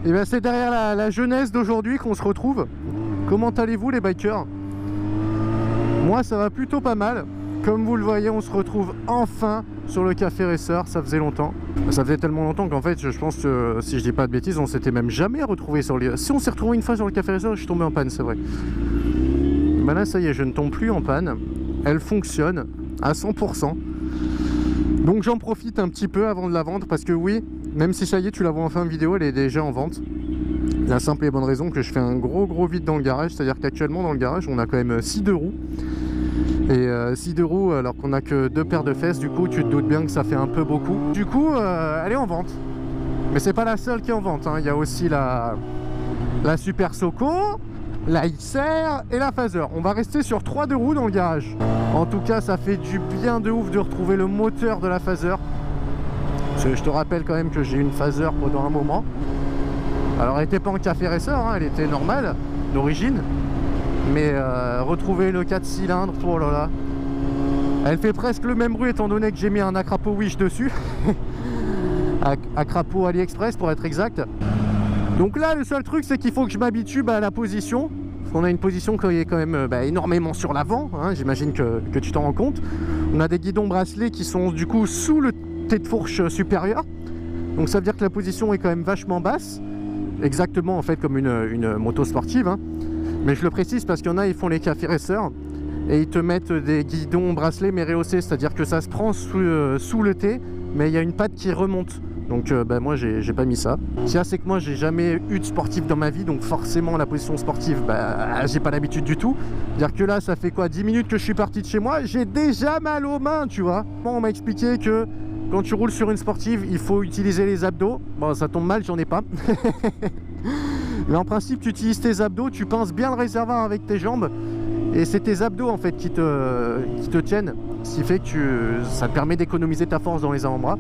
Et bien c'est derrière la jeunesse d'aujourd'hui qu'on se retrouve. Comment allez-vous les bikers? Moi ça va plutôt pas mal. Comme vous le voyez, on se retrouve enfin sur le Café Racer, ça faisait longtemps. Ça faisait tellement longtemps qu'en fait, je pense que, si je dis pas de bêtises, on s'était même jamais retrouvé sur les... Si on s'est retrouvé une fois sur le Café Racer, je suis tombé en panne, c'est vrai. Ben là, ça y est, je ne tombe plus en panne. Elle fonctionne à 100%. Donc j'en profite un petit peu avant de la vendre, parce que oui, même si ça y est, tu la vois enfin en vidéo, elle est déjà en vente. La simple et bonne raison que je fais un gros vide dans le garage, c'est-à-dire qu'actuellement dans le garage, on a quand même 6 deux roues. Et 6 deux roues alors qu'on a que 2 paires de fesses, du coup tu te doutes bien que ça fait un peu beaucoup. Du coup elle est en vente. Mais c'est pas la seule qui est en vente, hein. Il y a aussi la Super Soco, la XR et la Phaser. On va rester sur 3 deux roues dans le garage. En tout cas ça fait du bien de ouf de retrouver le moteur de la Phaser. Parce que je te rappelle quand même que j'ai une Phaser pendant un moment. Alors elle n'était pas en Café Racer, hein, elle était normale d'origine. Mais retrouver le 4 cylindres, oh là là, elle fait presque le même bruit étant donné que j'ai mis un Acrapo Wish dessus. Acrapo AliExpress pour être exact. Donc là le seul truc c'est qu'il faut que je m'habitue à la position. Parce qu'on a une position qui est quand même énormément sur l'avant, hein, j'imagine que tu t'en rends compte. On a des guidons bracelets qui sont du coup sous le tête de fourche supérieur. Donc ça veut dire que la position est quand même vachement basse. Exactement en fait comme une moto sportive, hein. Mais je le précise parce qu'il y en a, ils font les Café Racer et ils te mettent des guidons bracelets mais rehaussés, c'est-à-dire que ça se prend sous le T, mais il y a une patte qui remonte. Donc moi j'ai pas mis ça. C'est que moi j'ai jamais eu de sportif dans ma vie, donc forcément la position sportive, j'ai pas l'habitude du tout. C'est-à-dire que là ça fait quoi, 10 minutes que je suis parti de chez moi, j'ai déjà mal aux mains, tu vois. On m'a expliqué que quand tu roules sur une sportive, il faut utiliser les abdos. Bon ça tombe mal, j'en ai pas. Mais en principe tu utilises tes abdos, tu pinces bien le réservoir avec tes jambes et c'est tes abdos en fait qui te tiennent, ce qui fait que ça te permet d'économiser ta force dans les avant-bras.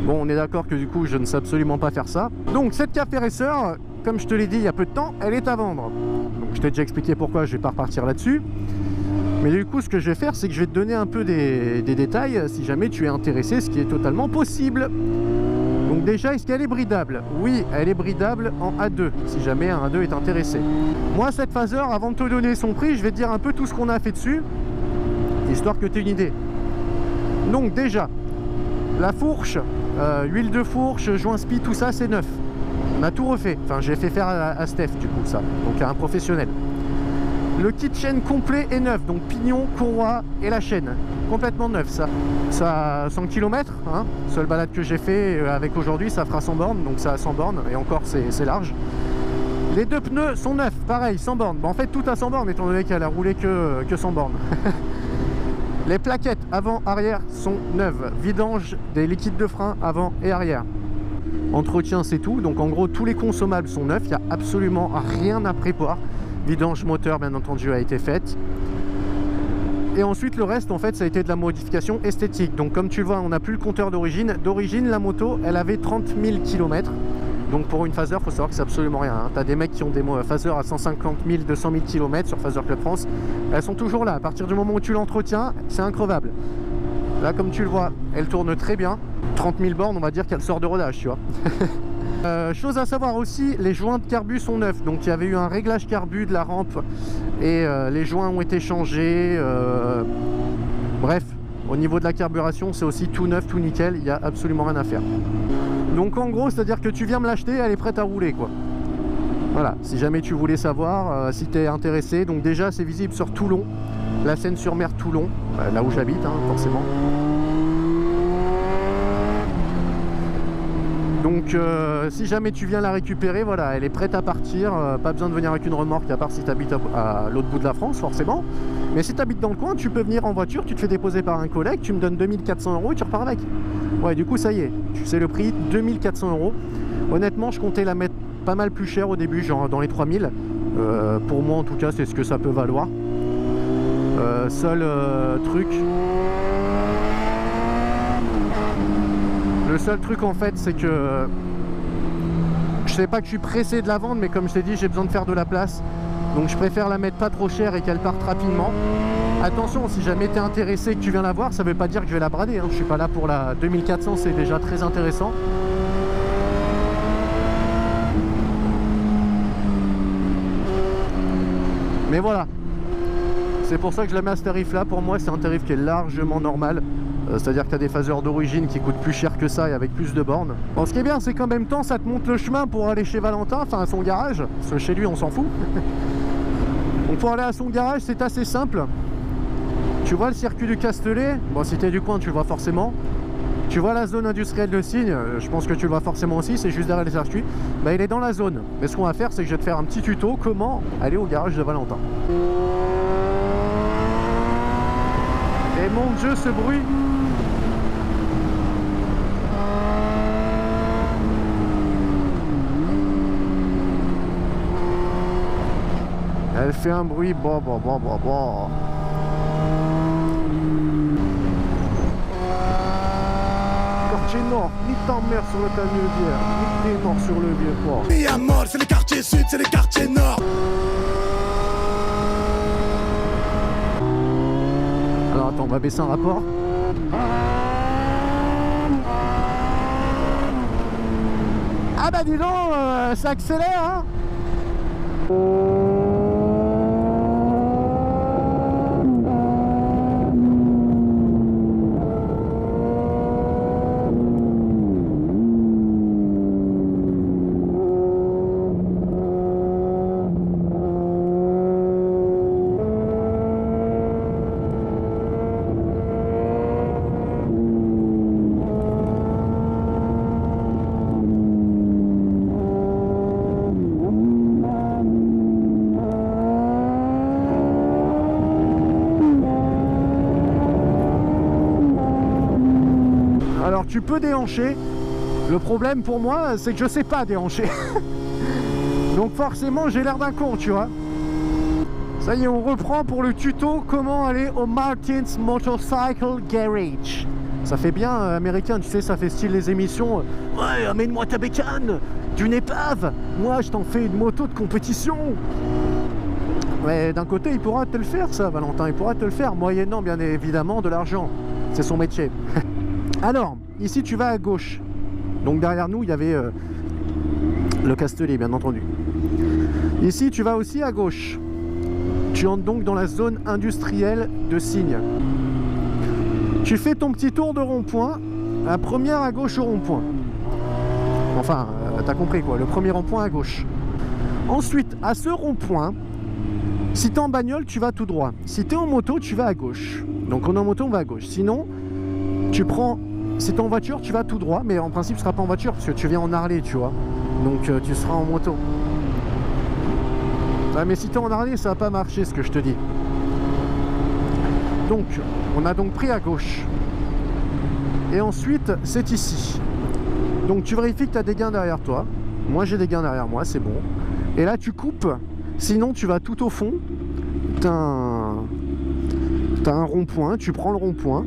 Bon, on est d'accord que du coup je ne sais absolument pas faire ça. Donc cette Café Racer, comme je te l'ai dit il y a peu de temps, elle est à vendre. Donc je t'ai déjà expliqué pourquoi, je vais pas repartir là-dessus. Mais du coup ce que je vais faire c'est que je vais te donner un peu des détails si jamais tu es intéressé, ce qui est totalement possible. Donc déjà, est-ce qu'elle est bridable? Oui, elle est bridable en A2, si jamais un A2 est intéressé. Moi, cette Phaser, avant de te donner son prix, je vais te dire un peu tout ce qu'on a fait dessus, histoire que tu aies une idée. Donc déjà, la fourche, huile de fourche, joint spi, tout ça, c'est neuf. On a tout refait. Enfin, j'ai fait faire à Steph, du coup, ça. Donc à un professionnel. Le kit chaîne complet est neuf, donc pignon, courroie et la chaîne. Complètement neuf, ça. Ça a 100 km, hein. Seule balade que j'ai fait avec aujourd'hui, ça fera 100 bornes, donc ça a 100 bornes, et encore c'est large. Les deux pneus sont neufs, pareil, 100 bornes. Bon, en fait, tout à 100 bornes, étant donné qu'elle a roulé que 100 bornes. Les plaquettes avant-arrière sont neuves. Vidange des liquides de frein avant et arrière. Entretien, c'est tout. Donc en gros, tous les consommables sont neufs. Il n'y a absolument rien à prévoir. Vidange moteur, bien entendu, a été faite. Et ensuite, le reste, en fait, ça a été de la modification esthétique. Donc comme tu le vois, on n'a plus le compteur d'origine. D'origine, la moto, elle avait 30 000 km. Donc pour une Phaser, il faut savoir que c'est absolument rien, hein. Tu as des mecs qui ont des Phaser à 150 000, 200 000 km sur Phaser Club France. Elles sont toujours là. À partir du moment où tu l'entretiens, c'est increvable. Là, comme tu le vois, elle tourne très bien. 30 000 bornes, on va dire qu'elle sort de rodage, tu vois. Chose à savoir aussi, les joints de carbu sont neufs. Donc il y avait eu un réglage carbu de la rampe et les joints ont été changés. Bref, au niveau de la carburation, c'est aussi tout neuf, tout nickel. Il n'y a absolument rien à faire. Donc en gros, c'est à dire que tu viens me l'acheter, elle est prête à rouler, quoi. Voilà, si jamais tu voulais savoir, si tu es intéressé. Donc déjà, c'est visible sur Toulon, la Seine-sur-Mer Toulon, là où j'habite, hein, forcément. Donc si jamais tu viens la récupérer, voilà, elle est prête à partir. Pas besoin de venir avec une remorque, à part si tu habites à l'autre bout de la France, forcément. Mais si tu habites dans le coin, tu peux venir en voiture, tu te fais déposer par un collègue, tu me donnes 2400 € et tu repars avec. Ouais, du coup, ça y est, tu sais le prix, 2400 €. Honnêtement, je comptais la mettre pas mal plus cher au début, genre dans les 3000. Pour moi, en tout cas, c'est ce que ça peut valoir. Seul truc... Le seul truc en fait c'est que je sais pas que je suis pressé de la vendre, mais comme je t'ai dit, j'ai besoin de faire de la place, donc je préfère la mettre pas trop cher et qu'elle parte rapidement. Attention, si jamais tu es intéressé et que tu viens la voir, ça veut pas dire que je vais la brader, hein. Je suis pas là pour la 2400, c'est déjà très intéressant. Mais voilà, c'est pour ça que je la mets à ce tarif là. Pour moi c'est un tarif qui est largement normal. C'est-à-dire que tu as des phaseurs d'origine qui coûtent plus cher que ça et avec plus de bornes. Bon, ce qui est bien, c'est qu'en même temps, ça te montre le chemin pour aller chez Valentin, enfin à son garage, parce que chez lui, on s'en fout. Donc pour aller à son garage, c'est assez simple. Tu vois le circuit du Castellet, bon si tu es du coin, tu le vois forcément. Tu vois la zone industrielle de Signes, je pense que tu le vois forcément aussi, c'est juste derrière le circuit. Bah, il est dans la zone. Mais ce qu'on va faire, c'est que je vais te faire un petit tuto, comment aller au garage de Valentin. Et mon Dieu, ce bruit! Elle fait un bruit, bon. Quartier Nord, ni ta mère sur le Canebière, ni tes Nord sur le Vieux-Port. Et à mort, c'est les quartiers sud, c'est les quartiers nord. Alors attends, on va baisser un rapport. Ah bah dis donc, ça accélère hein. Alors tu peux déhancher. Le problème pour moi, c'est que je sais pas déhancher. Donc forcément, j'ai l'air d'un con, tu vois. Ça y est, on reprend pour le tuto comment aller au Martin's Motorcycle Garage. Ça fait bien américain, tu sais, ça fait style les émissions. Ouais, amène-moi ta bécane d'une épave. Moi, je t'en fais une moto de compétition. Mais d'un côté, il pourra te le faire, ça, Valentin. Il pourra te le faire, moyennant, bien évidemment, de l'argent. C'est son métier. Alors, ici, tu vas à gauche. Donc derrière nous, il y avait le Castellet, bien entendu. Ici, tu vas aussi à gauche. Tu entres donc dans la zone industrielle de Signes. Tu fais ton petit tour de rond-point, la première à gauche au rond-point. Enfin, t'as compris quoi, le premier rond-point à gauche. Ensuite, à ce rond-point, si t'es en bagnole, tu vas tout droit. Si t'es en moto, tu vas à gauche. Donc on est en moto, on va à gauche. Sinon, tu prends... Si t'es en voiture, tu vas tout droit, mais en principe, tu seras pas en voiture, parce que tu viens en Harley, tu vois. Donc tu seras en moto. Ah, mais si t'es en Harley, ça va pas marcher, ce que je te dis. Donc, on a donc pris à gauche. Et ensuite, c'est ici. Donc tu vérifies que tu as des gains derrière toi. Moi, j'ai des gains derrière moi, c'est bon. Et là, tu coupes. Sinon, tu vas tout au fond. T'as un rond-point, tu prends le rond-point.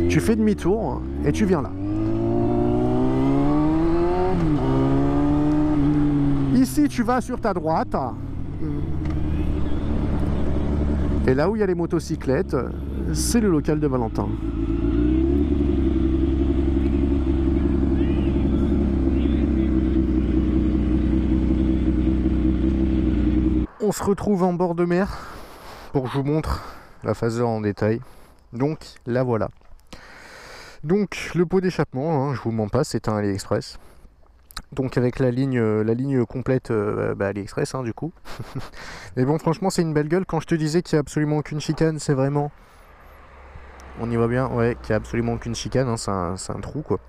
Tu fais demi-tour et tu viens là. Ici, tu vas sur ta droite. Et là où il y a les motocyclettes, c'est le local de Valentin. On se retrouve en bord de mer pour que je vous montre la phaseur en détail. Donc, la voilà. Donc le pot d'échappement, hein, je vous mens pas, c'est un AliExpress. Donc avec la ligne complète AliExpress hein, du coup. Mais bon franchement c'est une belle gueule. Quand je te disais qu'il n'y a absolument aucune chicane, c'est vraiment... On y voit bien, ouais, qu'il n'y a absolument aucune chicane, hein, c'est un trou quoi.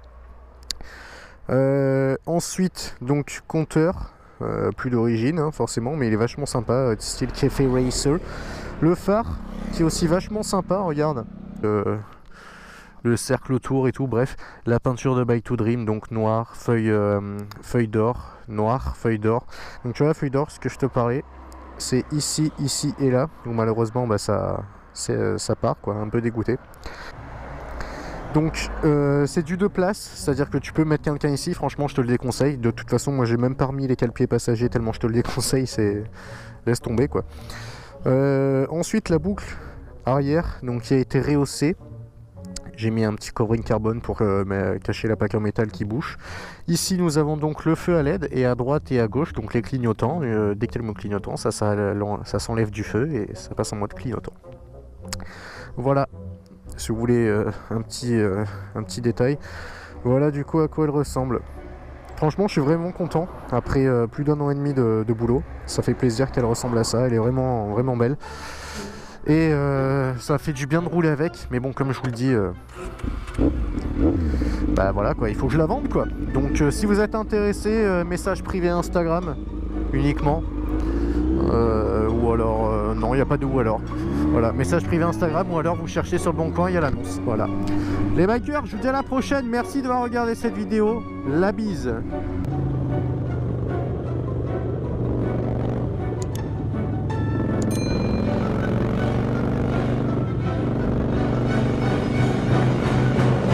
Ensuite, donc compteur, plus d'origine hein, forcément, mais il est vachement sympa, style Café Racer. Le phare qui est aussi vachement sympa, regarde. Le cercle autour et tout, bref, la peinture de Bike to Dream, donc noir, feuille d'or, noir, feuille d'or. Donc tu vois la feuille d'or, ce que je te parlais, c'est ici, ici et là, donc malheureusement bah, ça part, quoi, un peu dégoûté. Donc c'est du 2 places, c'est-à-dire que tu peux mettre quelqu'un ici, franchement je te le déconseille. De toute façon, moi j'ai même pas remis les cale-pieds passagers tellement je te le déconseille, c'est... laisse tomber quoi. Ensuite la boucle arrière, donc qui a été rehaussée. J'ai mis un petit covering carbone pour cacher la plaque en métal qui bouge. Ici nous avons donc le feu à LED et à droite et à gauche donc les clignotants. Dès qu'il y a le mot clignotant, ça s'enlève du feu et ça passe en mode clignotant. Voilà, si vous voulez un petit détail. Voilà du coup à quoi elle ressemble. Franchement je suis vraiment content après plus d'1 an et demi de boulot. Ça fait plaisir qu'elle ressemble à ça, elle est vraiment, vraiment belle. Et ça fait du bien de rouler avec, mais bon comme je vous le dis, bah voilà quoi, il faut que je la vende quoi. Donc si vous êtes intéressé, message privé Instagram uniquement, ou alors, non il n'y a pas de ou alors. Voilà, message privé Instagram ou alors vous cherchez sur le bon coin, il y a l'annonce, voilà. Les bikers, je vous dis à la prochaine, merci d'avoir regardé cette vidéo, la bise.